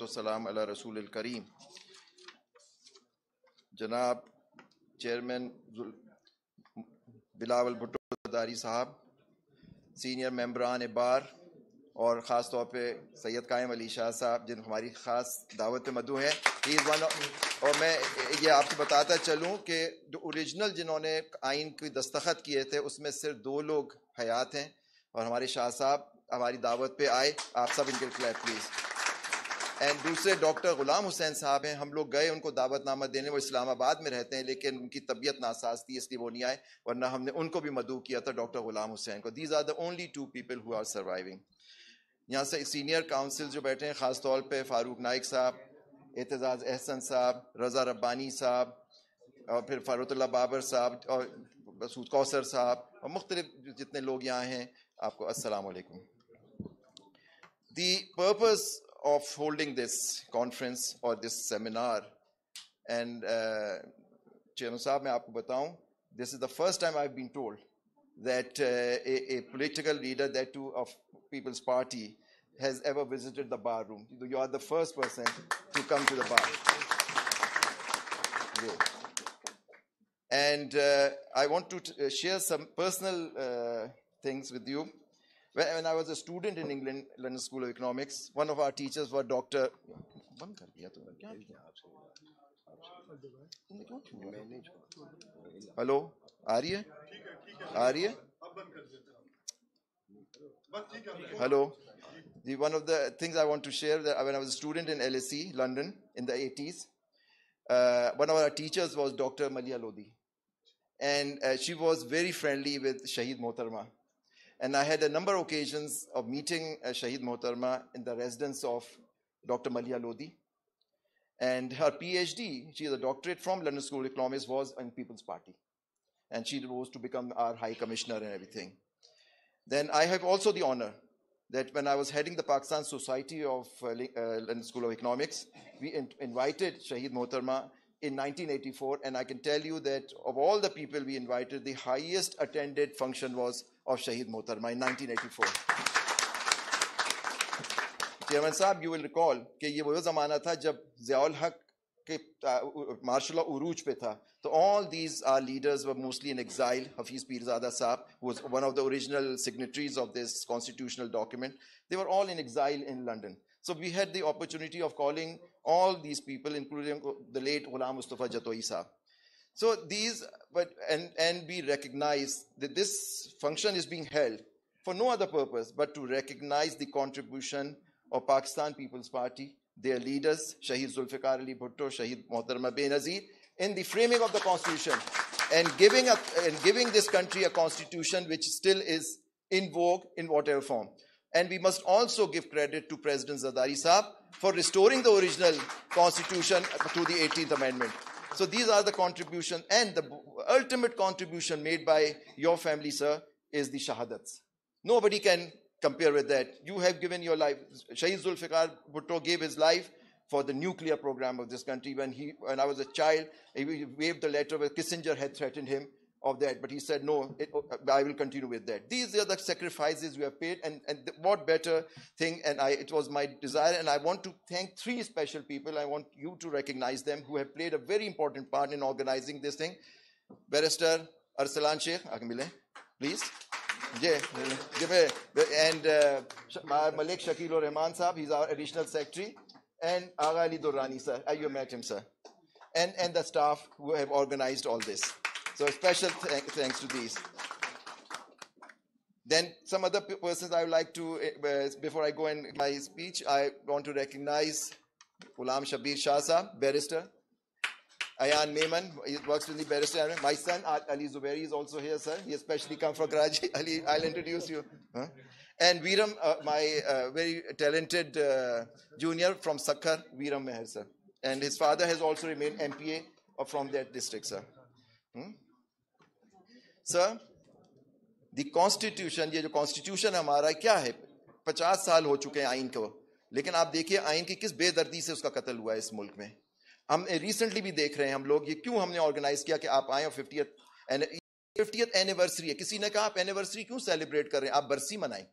والسلام علی رسول الکریم. جناب چیئرمین بلاول بھٹو داری صاحب، سینئر ممبران بار اور خاص طور پہ سید قائم علی شاہ صاحب جن ہماری خاص دعوت مدعو ہیں. اور میں یہ آپ کو بتاتا چلوں کہ جو اوریجنل جنہوں نے آئین کی دستخط کیے تھے اس میں صرف 2 لوگ حیات ہیں اور ہمارے شاہ صاحب ہماری دعوت پہ آئے. آپ سب ان کے کلیپ پلیز. اینڈ دوسرے ڈاکٹر غلام حسین صاحب ہیں، ہم لوگ گئے ان کو دعوت نامہ دینے، وہ اسلام آباد میں رہتے ہیں لیکن ان کی طبیعت ناساز تھی اس لیے وہ نہیں آئے، ورنہ ہم نے ان کو بھی مدعو کیا تھا، ڈاکٹر غلام حسین کو. These are the only 2 people who are surviving. یہاں سے سینئر کاؤنسل جو بیٹھے ہیں خاص طور پہ فاروق نائک صاحب، اعتزاز احسن صاحب، رضا ربانی صاحب اور پھر فاروق اللہ بابر صاحب اور مسعود کوثر صاحب اور مختلف جتنے لوگ یہاں ہیں، آپ کو السلام علیکم. The purpose of holding this conference or this seminar, and Chairman Sahab, میں آپ کو بتاؤں, this is the first time I've been told that a political leader, that too of People's Party, has ever visited the bar room. You are the first person to come to the bar. Great. And I want to share some personal things with you. When I was a student in England, London School of Economics, one of our teachers was Dr. Hello? آ رہی ہے؟ Hello? One of the things I want to share, that when I was a student in LSE, London, in the 80s, one of our teachers was Dr. Malia Lodi. And she was very friendly with Shaheed Mohtarma. And I had a number of occasions of meeting Shaheed Mohtarma in the residence of Dr. Malia Lodi. And her PhD, she has a doctorate from London School of Economics, was in People's Party. And she rose to become our High Commissioner and everything. Then I have also the honor that when I was heading the Pakistan Society of London School of Economics, we invited Shaheed Mohtarma in 1984, and I can tell you that of all the people we invited, the highest attended function was of Shaheed Mohtarma in 1984. Chairman Sahab, you will recall کہ یہ وہ زمانہ تھا جب ضیاء الحق کے martial عروج پہ تھا. So all these leaders were mostly in exile. Hafiz Pirzada Saab, who was one of the original signatories of this constitutional document, they were all in exile in London. So we had the opportunity of calling all these people, including the late Ghulam Mustafa Jatoi Saab. So these, and we recognize that this function is being held for no other purpose but to recognize the contribution of Pakistan People's Party, their leaders, Shaheed Zulfikar Ali Bhutto, Shaheed Mohtarma Benazir, in the framing of the constitution and giving this country a constitution which still is in vogue in whatever form. And we must also give credit to President Zardari Saab for restoring the original constitution to the 18th Amendment. So these are the contributions, and the ultimate contribution made by your family, sir, is the Shahadats. Nobody can compare with that. You have given your life. Shaheed Zulfikar Bhutto gave his life for the nuclear program of this country. When I was a child, he waved the letter where Kissinger had threatened him of that, but he said, no, I will continue with that. These are the sacrifices we have paid, and what better thing, and it was my desire, and I want to thank 3 special people. I want you to recognize them, who have played a very important part in organizing this thing. Barrister Arsalan Sheikh, please. Yeah. And Malik Shakil Rahman Sahab, he's our additional secretary, and Agha Ali Durrani sir, you met him, sir, and the staff who have organized all this. So special thanks to these. Then some other persons I would like to, before I go in my speech, I want to recognize Ghulam Shabir Shah Sahab, barrister. Ayan Maiman, he works with the barrister. My son Ali Zubiri is also here, sir. He especially come from Karachi. Ali, I'll introduce you. And Veeram, my very talented junior from Sakkar, Veeram Meher, sir. And his father has also remained MPA from that district, sir. Sir, the constitution, یہ جو constitution ہمارا کیا ہے, 50 سال ہو چکے ہیں آئین کو, لیکن آپ دیکھیں آئین کی کس بے دردی سے اس کا قتل ہوا ہے اس ملک میں. ہم ریسنٹلی بھی دیکھ رہے ہیں ہم لوگ, یہ کیوں ہم نے آرگنائز کیا کہ آپ آئیں اور 50th اینیورسری ہے. کسی نے کہا آپ اینیورسری کیوں سیلیبریٹ کر رہے ہیں, آپ برسی منائیں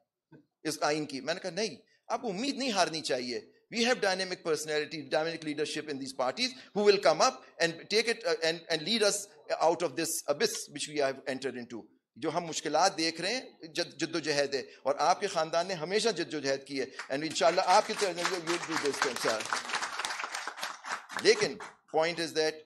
اس آئین کی. میں نے کہا نہیں, آپ امید نہیں ہارنی چاہیے. We have dynamic personality, dynamic leadership in these parties who will come up and take it and lead us out of this abyss which we have entered into. جو ہم مشکلات دیکھ رہے ہیں جد و جہد ہے, اور آپ کے خاندان نے ہمیشہ جد و جہد کی ہے, اینڈ انشاءاللہ آپ کی طرح. لیکن پوائنٹ از دیٹ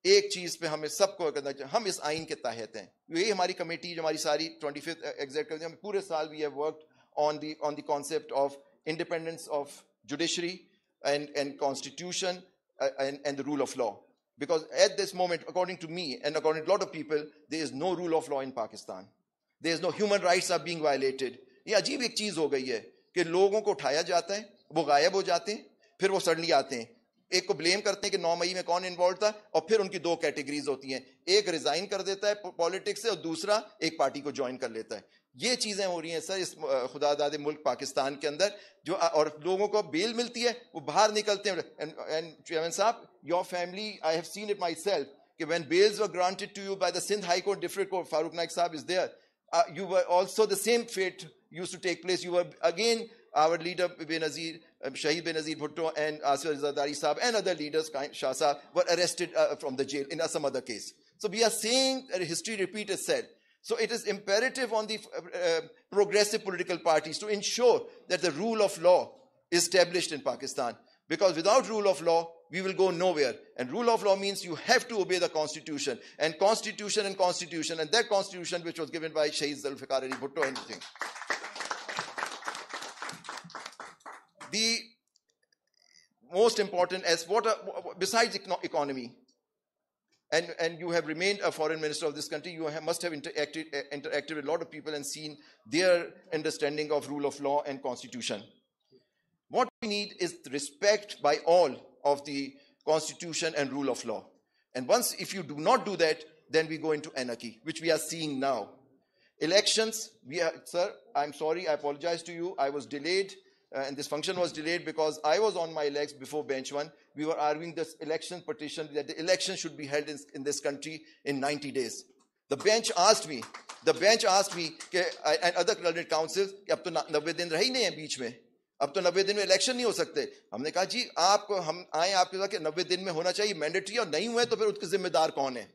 ایک چیز پہ ہمیں سب کو کرنا چاہیے, ہم اس آئین کے تحت ہیں. یہی ہماری کمیٹی جو ہماری ساری 25th ایگزیکٹو ہم پورے سال we have worked on the concept of independence of judiciary and constitution and the rule of law, because at this moment, according to me and according to a lot of people, there is no rule of law in Pakistan. There is no human rights are being violated. یہ عجیب ایک چیز ہو گئی ہے کہ لوگوں کو اٹھایا جاتا ہے, وہ غائب ہو جاتے ہیں, پھر وہ سڈنلی آتے ہیں, ایک کو بلیم کرتے ہیں کہ 9 مئی میں کون انوالو تھا, اور پھر ان کی 2 کیٹیگریز ہوتی ہیں, ایک ریزائن کر دیتا ہے پالیٹکس سے اور دوسرا ایک پارٹی کو جوائن کر لیتا ہے. یہ چیزیں ہو رہی ہیں سر اس خدا داد ملک پاکستان کے اندر, جو اور لوگوں کو بیل ملتی ہے وہ باہر نکلتے ہیں. اینڈ چیئرمین صاحب, your family, I have seen it my self, کہ when bails were granted to you by the Sindh High Court District Court, Farooq Naik Saab is there, you were also the same fate used to take place. You were again, our leader Benazir, Shaheed Benazir Bhutto and Asif Zardari Saab and other leaders, Shah Saab, were arrested from the jail in some other case. So we are saying history repeat itself. So it is imperative on the progressive political parties to ensure that the rule of law is established in Pakistan, because without rule of law we will go nowhere. And rule of law means you have to obey the constitution, and constitution and constitution, and that constitution which was given by Shaheed Zulfikar Ali Bhutto and everything. The most important as besides economy, and you have remained a foreign minister of this country, you must have interacted with a lot of people and seen their understanding of rule of law and constitution. What we need is respect by all of the constitution and rule of law. And if you do not do that, then we go into anarchy, which we are seeing now. Elections, sir, I'm sorry, I apologize to you. I was delayed, and this function was delayed because I was on my legs before bench 1. We were arguing this election petition that the election should be held in this country in 90 days. The bench asked me, and other relevant councils, کہ اب تو 90 دن رہے ہی نہیں ہیں بیچ میں, اب تو 90 دن میں الیکشن نہیں ہو سکتے. ہم نے کہا جی ہم آئیں آپ کے ساتھ کہ 90 دن میں ہونا چاہیے مینڈیٹری, اور نہیں ہوئے تو پھر اس کے ذمہ دار کون ہیں,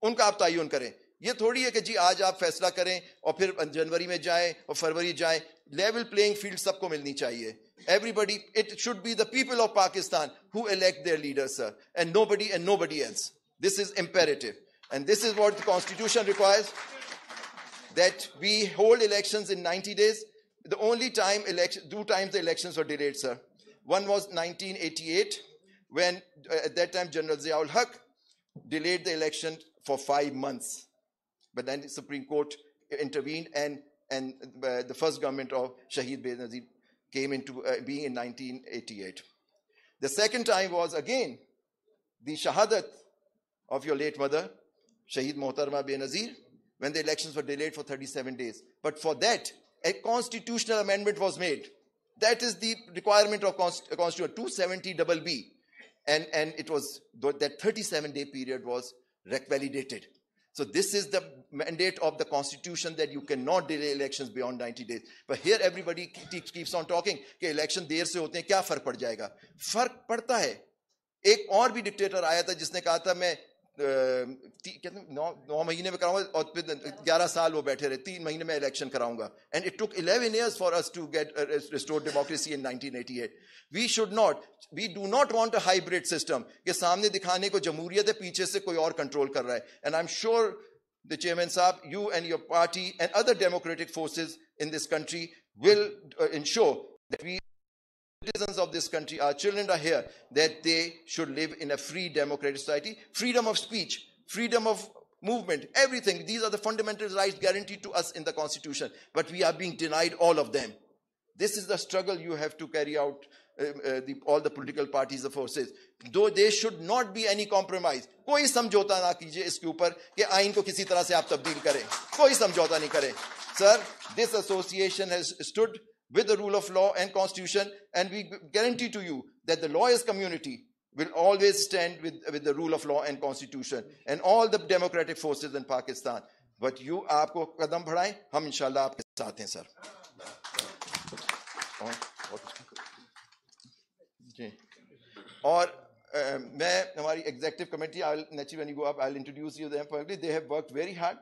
ان کا آپ تعین کریں. یہ تھوڑی ہے کہ جی آج آپ فیصلہ کریں اور پھر جنوری میں جائیں اور فروری جائیں. لیول پلینگ فیلڈ سب کو ملنی چاہیے. Everybody, it should be the people of Pakistan who elect their leaders, sir, and nobody else. This is imperative, and this is what the constitution requires, that we hold elections in 90 days. The only time 2 times the elections were delayed, sir. One was 1988, when at that time General Ziaul Haq delayed the election for 5 months. But then the Supreme Court intervened, and the first government of Shaheed Benazir came into being in 1988. The second time was again the shahadat of your late mother, Shaheed Mohtarma Benazir, when the elections were delayed for 37 days. But for that, a constitutional amendment was made. That is the requirement of Constitution 270BB. And it was, that 37-day period was validated. So this is the mandate of the constitution, that you cannot delay elections beyond 90 days. But here everybody keeps on talking کہ election دیر سے ہوتے ہیں, کیا فرق پڑ جائے گا. فرق پڑتا ہے. ایک اور بھی ڈکٹیٹر آیا تھا جس نے کہا تھا میں 9 مہینے میں کراؤں گا, اور پھر 11 سال وہ بیٹھے رہے, 3 مہینے میں الیکشن کراؤں گا. And it took 11 years for us to get restored democracy in 1988. We do not want a hybrid system کہ سامنے دکھانے کو جمہوریت ہے, پیچھے سے کوئی اور کنٹرول کر رہا ہے. And I'm sure the chairman Saab, you and your party and other democratic forces in this country will ensure that we citizens of this country, our children are here, that they should live in a free democratic society. Freedom of speech, freedom of movement, everything. These are the fundamental rights guaranteed to us in the constitution. But we are being denied all of them. This is the struggle you have to carry out, all the political parties, the forces. Though there should not be any compromise. کوئی سمجھوتا نہ کیجئے اس کے اوپر کہ آئین کو کسی طرح سے آپ تبدیل کریں. کوئی سمجھوتا نہیں کریں. Sir, this association has stood with the rule of law and constitution, and we guarantee to you that the lawyers community will always stand with the rule of law and constitution and all the democratic forces in Pakistan. But you aap ko qadam badhaएं, hum inshallah aapke saath hain, sir. جی اور میں ہماری executive committee naturally when you go up I'll introduce you them publicly. They have worked very hard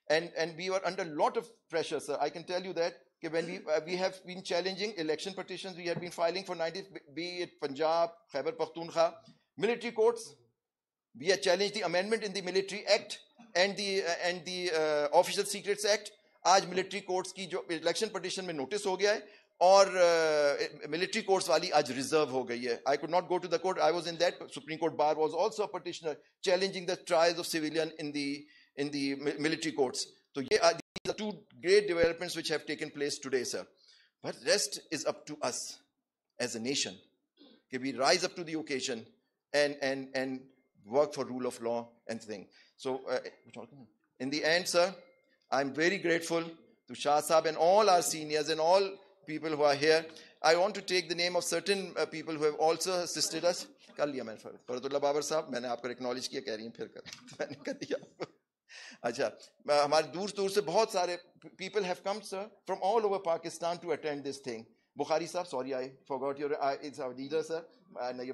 and we were under a lot of pressure, sir. I can tell you that when we have been challenging election petitions we had been filing for 90, be it Punjab, Khyber Pakhtunkhwa, military courts. We had challenged the amendment in the Military Act and the Official Secrets Act. آج military courts کی جو election petition میں notice ہو گیا ہے اور military courts والی آج reserve ہو گئی ہے. I could not go to the court. I was in that. Supreme Court bar was also a petitioner challenging the trials of civilian in the military courts. So these are two great developments which have taken place today, sir. But rest is up to us as a nation. We rise up to the occasion and work for rule of law and things. So in the end, sir, I'm very grateful to Shah Sahab and all our seniors and all people who are here. I want to take the name of certain people who have also assisted us. کر لیا میں نے فرد اللہ بابر صاحب, میں نے آپ کو ایکنالج کیا, کہہ رہی ہیں پھر میں نے کر دیا. اچھا, ہمارے دور دور سے بہت سارے people have come, sir, from all over Pakistan to attend this thing. Bukhari sahab, sorry I forgot your, it's our leader, sir.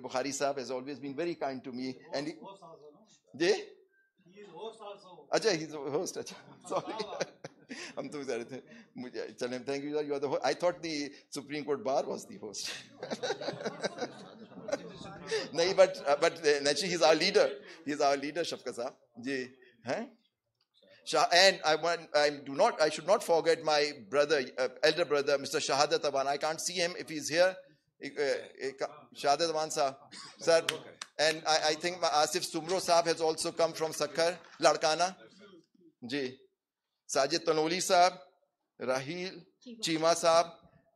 Bukhari sahab has always been very kind to me. And he is host also. Acha, he's a host. Acha, sorry. ہم تو کہہ رہے تھے مجھے چلیں, thank you sir, you are the host. I thought the Supreme Court bar was the host. نہیں, but naturally he's our leader. He's our leader, Shafqat sahab. جی ہیں. And I should not forget my brother, elder brother, Mr. Shahadat Aban. I can't see him if he's here. Shahadat Aban sahab, sir. And I think Asif Sumro sahab has also come from Sakhar, Ladkana. Ji. Sajid Tanoli sahab, Rahil Cheema sahab,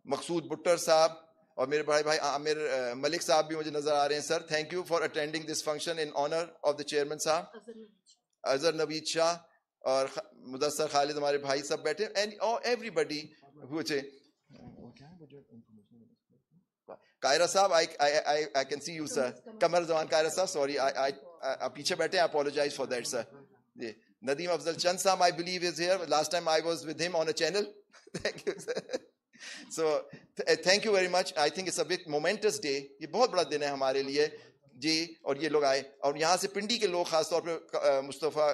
Maqsood Buttar sahab, اور میرے بڑے بھائی عامر ملک صاحب بھی مجھے نظر آ رہے ہیں. سر, thank you for attending this function in honor of the chairman صاحب, اظہر نوید شاہ اور مدثر خالد, ہمارے بھائی سب بیٹھے, and everybody who say Kaira صاحب, I can see you, sir. Kamar Zaman Kaira صاحب, sorry, I پیچھے بیٹھے, I apologize for that, sir. Nadeem Afzal Chand صاحب, I believe is here. Last time I was with him on a channel. Thank you, sir. So thank you very much. I think it's a bit momentous day. یہ بہت بڑا دن ہے ہمارے لیے جی. اور یہ لوگ آئے, اور یہاں سے پنڈی کے لوگ, خاص طور پہ مصطفیٰ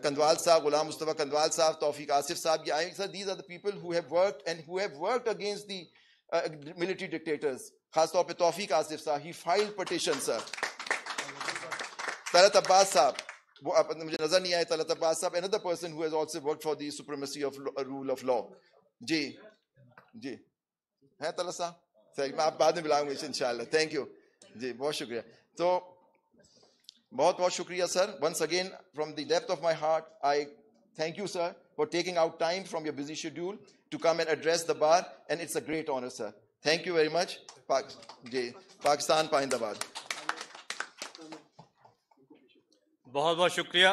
کندوال صاحب, غلام مصطفیٰ کندوال صاحب, توفیق آصف صاحب, یہ آئے. Sir, these are the people who have worked and who have worked against the military dictators. خاص طور پہ توفیق آصف صاحب, he filed petitions, sir. Talat عباس صاحب, وہ مجھے نظر نہیں آئے. طلعت عباس صاحب, another person who has also worked for the supremacy of rule of law. جی جی ہے طلعت صاحب, میں آپ بعد میں بلاؤں گا انشاءاللہ. تھینک یو جی, بہت شکریہ. تو بہت بہت شکریہ سر. Once again, from the depth of my heart, I thank you, sir, for taking out time from your busy schedule to come and address the bar, and it's a great honor, sir. Thank you very much. جی, پاکستان پائندہ باد. بہت بہت شکریہ.